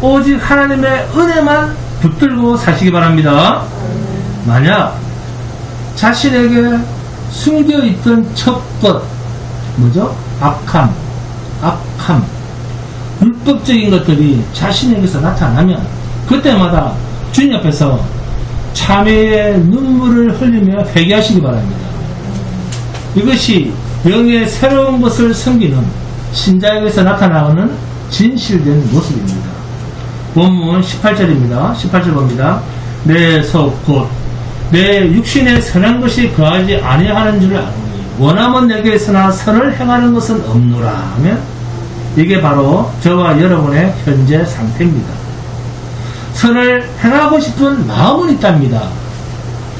오직 하나님의 은혜만 붙들고 사시기 바랍니다. 만약 자신에게 숨겨있던 첫것, 뭐죠? 악함, 율법적인 것들이 자신에게서 나타나면 그때마다 주님 앞에서 참회의 눈물을 흘리며 회개하시기 바랍니다. 이것이 영의 새로운 것을 섬기는 신자에게서 나타나는 진실된 모습입니다. 본문 18절입니다. 18절 봅니다. 내 속 곧 내 육신에 선한 것이 거하지 아니하는 줄 아노니 원하면 내게 있으나 선을 행하는 것은 없노라 하면 이게 바로 저와 여러분의 현재 상태입니다. 선을 행하고 싶은 마음은 있답니다.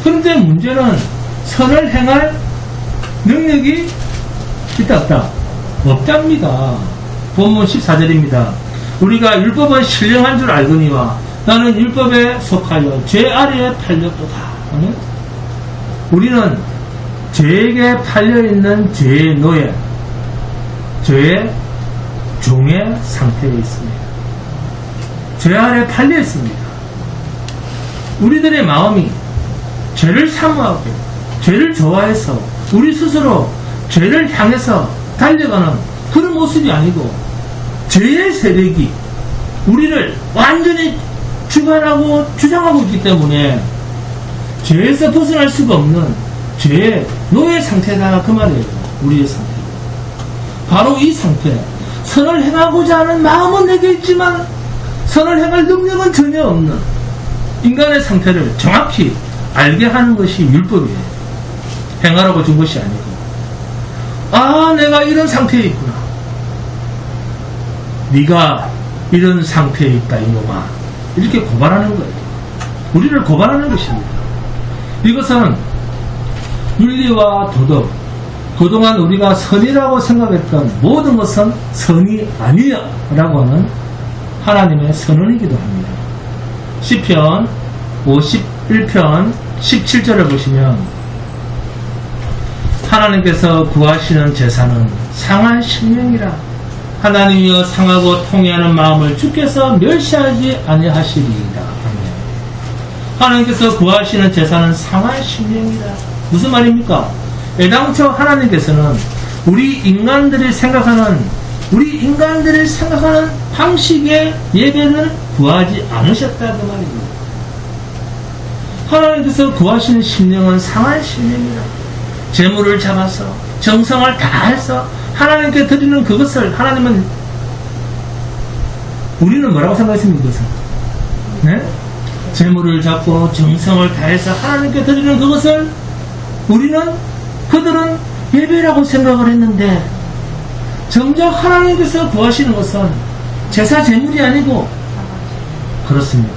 그런데 문제는 선을 행할 능력이 있다 없다? 없답니다. 본문 14절입니다. 우리가 율법은 신령한 줄 알거니와 나는 율법에 속하여 죄 아래에 팔렸도다. 우리는 죄에게 팔려있는 죄의 노예, 죄의 종의 상태에 있습니다. 죄 아래 팔려 있습니다. 우리들의 마음이 죄를 사모하고 죄를 좋아해서 우리 스스로 죄를 향해서 달려가는 그런 모습이 아니고 죄의 세력이 우리를 완전히 주관하고 주장하고 있기 때문에 죄에서 벗어날 수가 없는 죄의 노예 상태다 그 말이에요. 우리의 상태. 바로 이 상태. 선을 행하고자 하는 마음은 내게 있지만 선을 행할 능력은 전혀 없는 인간의 상태를 정확히 알게 하는 것이 율법이에요. 행하라고 준 것이 아니고, 아 내가 이런 상태에 있구나, 네가 이런 상태에 있다 이놈아, 이렇게 고발하는 거예요. 우리를 고발하는 것입니다. 이것은 윤리와 도덕, 그동안 우리가 선이라고 생각했던 모든 것은 선이 아니야 라고 하는 하나님의 선언이기도 합니다. 시편 51편 17절을 보시면 하나님께서 구하시는 제사는 상한 심령이라 하나님이여 상하고 통회하는 마음을 주께서 멸시하지 아니하시리이다. 하나님께서 구하시는 제사는 상한 심령이다. 무슨 말입니까? 애당초 하나님께서는 우리 인간들이 생각하는 방식의 예배를 구하지 않으셨다 그 말입니다. 하나님께서 구하시는 심령은 상한 심령이다. 재물을 잡아서 정성을 다해서 하나님께 드리는 그것을 하나님은, 우리는 뭐라고 생각했습니까? 그것은? 네? 재물을 잡고 정성을 다해서 하나님께 드리는 그것을 그들은 예배라고 생각을 했는데, 정작 하나님께서 구하시는 것은 제사 재물이 아니고, 그렇습니다,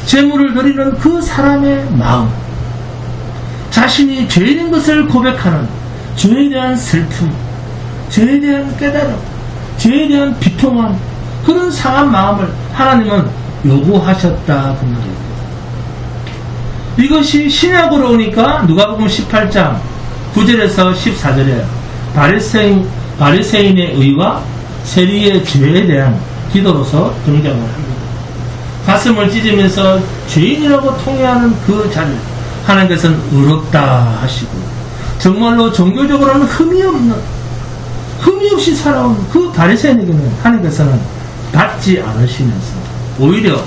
재물을 드리는 그 사람의 마음, 자신이 죄인인 것을 고백하는 죄에 대한 슬픔, 죄에 대한 깨달음, 죄에 대한 비통함, 그런 상한 마음을 하나님은 요구하셨다 그 말이에요. 이것이 신약으로 오니까 누가복음 18장 9절에서 14절에 바리새인의 의와 세리의 죄에 대한 기도로서 등장을 합니다. 가슴을 찢으면서 죄인이라고 통회하는 그 자를 하나님께서는 의롭다 하시고, 정말로 종교적으로는 흠이 없이 살아온 그 바리새인에게는 하나님께서는 받지 않으시면서 오히려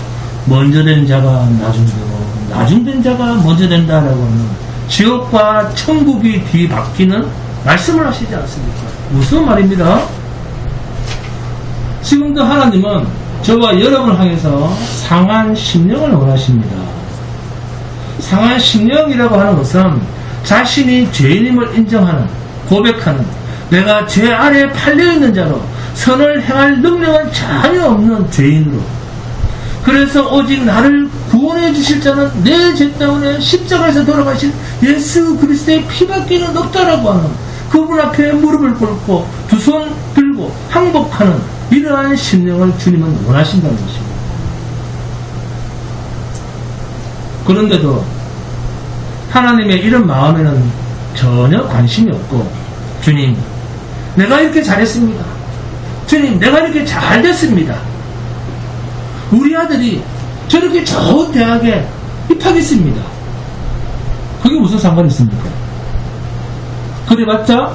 먼저 된 자가 나중되고 나중된 자가 먼저 된다라고 하는 지옥과 천국이 뒤바뀌는 말씀을 하시지 않습니까? 무슨 말입니다? 지금도 하나님은 저와 여러분을 향해서 상한 심령을 원하십니다. 상한 심령이라고 하는 것은 자신이 죄인임을 인정하는, 고백하는, 내가 죄 아래에 팔려있는 자로 선을 행할 능력은 전혀 없는 죄인으로, 그래서 오직 나를 구원해 주실 자는 내 죄 때문에 십자가에서 돌아가신 예수 그리스도의 피밖에는 없다라고 하는, 그분 앞에 무릎을 꿇고 두 손 들고 항복하는 이러한 심령을 주님은 원하신다는 것입니다. 그런데도 하나님의 이런 마음에는 전혀 관심이 없고, 주님, 내가 이렇게 잘했습니다. 주님, 내가 이렇게 잘 됐습니다. 우리 아들이 저렇게 좋은 대학에 입학했습니다. 그게 무슨 상관이 있습니까? 그래봤자,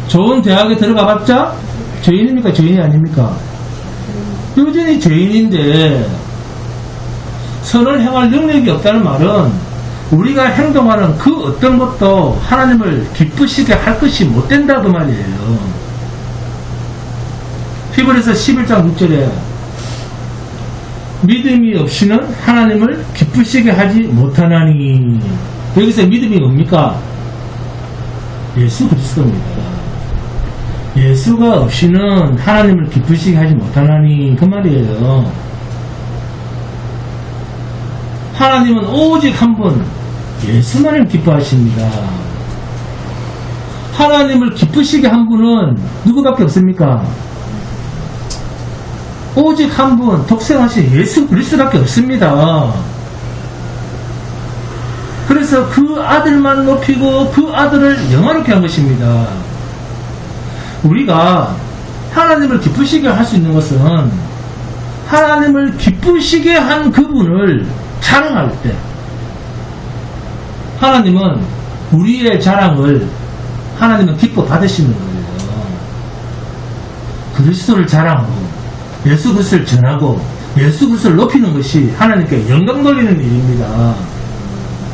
좋은 대학에 들어가봤자 죄인입니까? 죄인이 아닙니까? 여전히 죄인인데 선을 행할 능력이 없다는 말은 우리가 행동하는 그 어떤 것도 하나님을 기쁘시게 할 것이 못 된다 그 말이에요. 히브리서 11장 6절에 믿음이 없이는 하나님을 기쁘시게 하지 못하나니, 여기서 믿음이 뭡니까? 예수 그리스도입니다. 예수가 없이는 하나님을 기쁘시게 하지 못하나니 그 말이에요. 하나님은 오직 한 분 예수만을 기뻐하십니다. 하나님을 기쁘시게 한 분은 누구밖에 없습니까? 오직 한 분, 독생하신 예수 그리스도밖에 없습니다. 그래서 그 아들만 높이고 그 아들을 영화롭게 한 것입니다. 우리가 하나님을 기쁘시게 할 수 있는 것은 하나님을 기쁘시게 한 그분을 자랑할 때, 하나님은 우리의 자랑을 하나님은 기뻐 받으시는 거예요. 그리스도를 자랑하고 예수 그리스도를 전하고 예수 그리스도를 높이는 것이 하나님께 영광 돌리는 일입니다.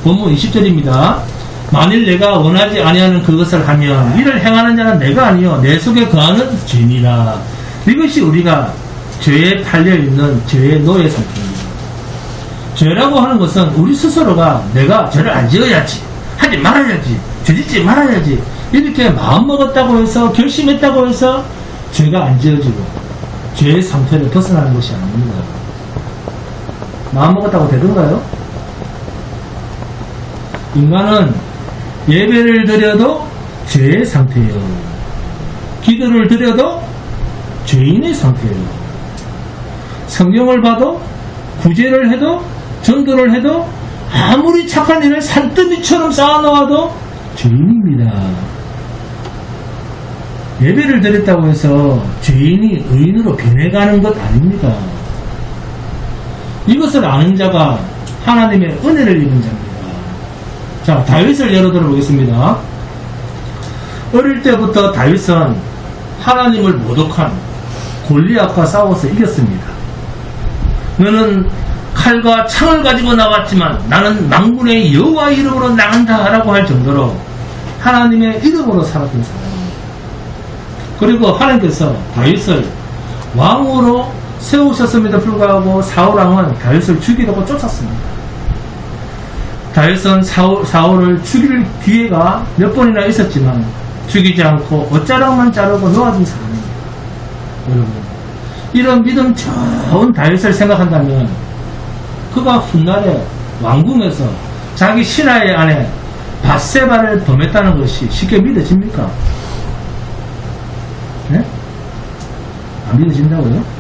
본문 20절입니다. 만일 내가 원하지 아니하는 그것을 하면 이를 행하는 자는 내가 아니요 내 속에 거하는 죄니라. 이것이 우리가 죄에 팔려있는 죄의 노예 상태입니다. 죄라고 하는 것은 우리 스스로가 내가 죄를 안 지어야지, 하지 말아야지, 죄짓지 말아야지 이렇게 마음먹었다고 해서 결심했다고 해서 죄가 안 지어지고 죄의 상태를 벗어나는 것이 아닙니다. 마음먹었다고 되던가요? 인간은 예배를 드려도 죄의 상태예요. 기도를 드려도 죄인의 상태예요. 성경을 봐도 구제를 해도 전도를 해도 아무리 착한 일을 산더미처럼 쌓아놓아도 죄인입니다. 예배를 드렸다고 해서 죄인이 의인으로 변해가는 것 아닙니다. 이것을 아는 자가 하나님의 은혜를 입은 자입니다. 자, 다윗을 예로 들어보겠습니다. 어릴 때부터 다윗은 하나님을 모독한 골리앗과 싸워서 이겼습니다. 너는 칼과 창을 가지고 나왔지만 나는 만군의 여호와 이름으로 나간다 라고 할 정도로 하나님의 이름으로 살았던 사람입니다. 그리고 하나님께서 다윗을 왕으로 세우셨음에도 불구하고 사울왕은 다윗을 죽이려고 쫓았습니다. 다윗은 사울을 죽일 기회가 몇 번이나 있었지만 죽이지 않고 옷자락만 자르고 놓아준 사람입니다. 여러분, 이런 믿음 좋은 다윗을 생각한다면 그가 훗날에 왕궁에서 자기 신하의 아내 밧세바를 범했다는 것이 쉽게 믿어집니까? 네? 안 믿어진다고요?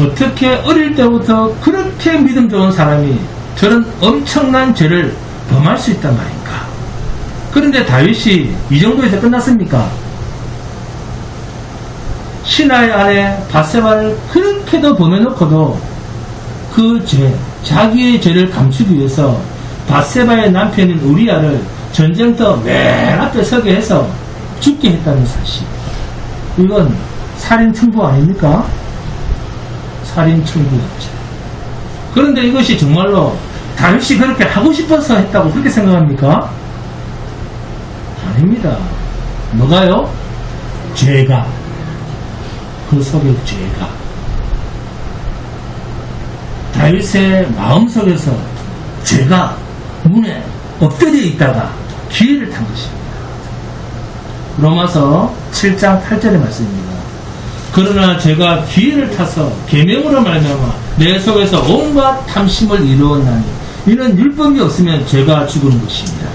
어떻게 어릴 때부터 그렇게 믿음 좋은 사람이 저런 엄청난 죄를 범할 수 있단 말인가? 그런데 다윗이 이 정도에서 끝났습니까? 신하의 아내 밧세바를 그렇게도 범해놓고도 그 죄, 자기의 죄를 감추기 위해서 밧세바의 남편인 우리아를 전쟁터 맨 앞에 서게 해서 죽게 했다는 사실, 이건 살인 청부 아닙니까? 살인 청부였죠. 그런데 이것이 정말로 다윗이 그렇게 하고 싶어서 했다고 그렇게 생각합니까? 아닙니다. 뭐가요? 죄가, 그 속에 죄가. 다윗의 마음속에서 죄가 문에 엎드려 있다가 기회를 탄 것입니다. 로마서 7장 8절의 말씀입니다. 그러나 제가 기회를 타서 계명으로 말미암아 내 속에서 온갖 탐심을 이루었나니 이는 율법이 없으면 죄가 죽은 것입니다.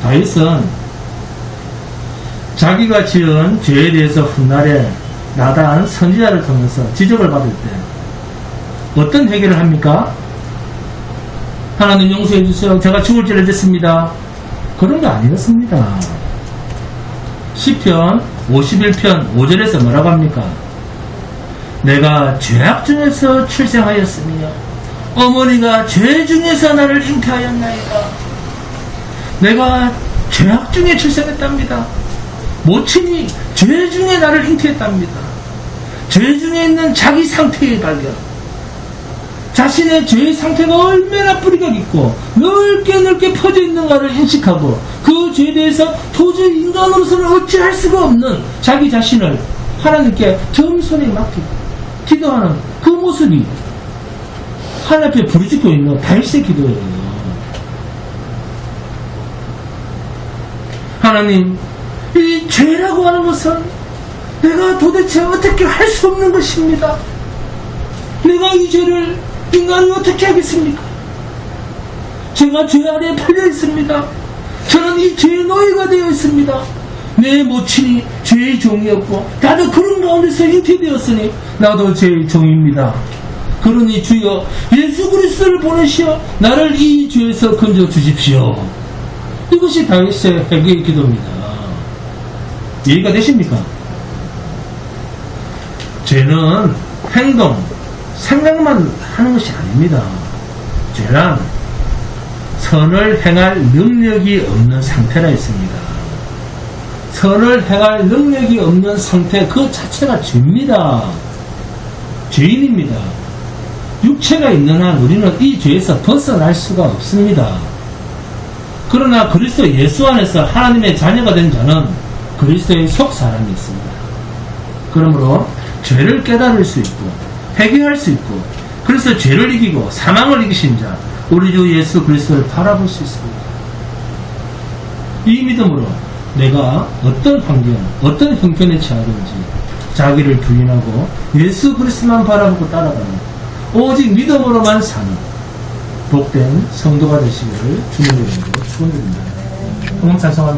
다윗은 자기가 지은 죄에 대해서 훗날에 나단 선지자를 통해서 지적을 받을 때 어떤 해결을 합니까? 하나님 용서해 주세요. 제가 죽을 죄를 됐습니다. 그런 게 아니었습니다. 시편 51편 5절에서 뭐라고 합니까? 내가 죄악 중에서 출생하였으며 어머니가 죄 중에서 나를 잉태하였나이다. 내가 죄악 중에 출생했답니다. 모친이 죄 중에 나를 잉태했답니다. 죄 중에 있는 자기 상태의 발견, 자신의 죄의 상태가 얼마나 뿌리가 깊고 넓게 퍼져 있는가를 인식하고 그 죄에 대해서 도저히 인간으로서는 어찌할 수가 없는 자기 자신을 하나님께 겸손히 맡기고 기도하는 그 모습이 하나님 앞에 부르짖고 있는 다윗의 기도예요. 하나님, 이 죄라고 하는 것은 내가 도대체 어떻게 할 수 없는 것입니다. 내가 이 죄를 인간이 어떻게 하겠습니까? 제가 죄 아래에 팔려 있습니다. 저는 이 죄의 노예가 되어 있습니다. 내 모친이 죄의 종이었고 나도 그런 가운데서 잉태되었으니 나도 죄의 종입니다. 그러니 주여 예수 그리스도를 보내시어 나를 이 죄에서 건져 주십시오. 이것이 다윗의 회개의 기도입니다. 이해가 되십니까? 죄는 행동, 생각만 하는 것이 아닙니다. 죄란 선을 행할 능력이 없는 상태라 했습니다. 선을 행할 능력이 없는 상태 그 자체가 죄입니다. 죄인입니다. 육체가 있는 한 우리는 이 죄에서 벗어날 수가 없습니다. 그러나 그리스도 예수 안에서 하나님의 자녀가 된 자는 그리스도의 속 사람이 있습니다. 그러므로 죄를 깨달을 수 있고 회개할 수 있고 그래서 죄를 이기고 사망을 이기신 자 우리 주 예수 그리스도를 바라볼 수 있습니다. 이 믿음으로 내가 어떤 환경, 어떤 형편에 처하든지 자기를 부인하고 예수 그리스도만 바라보고 따라가는 오직 믿음으로만 사는 복된 성도가 되시기를 주님의 이름으로 축원드립니다. 찬송합니다.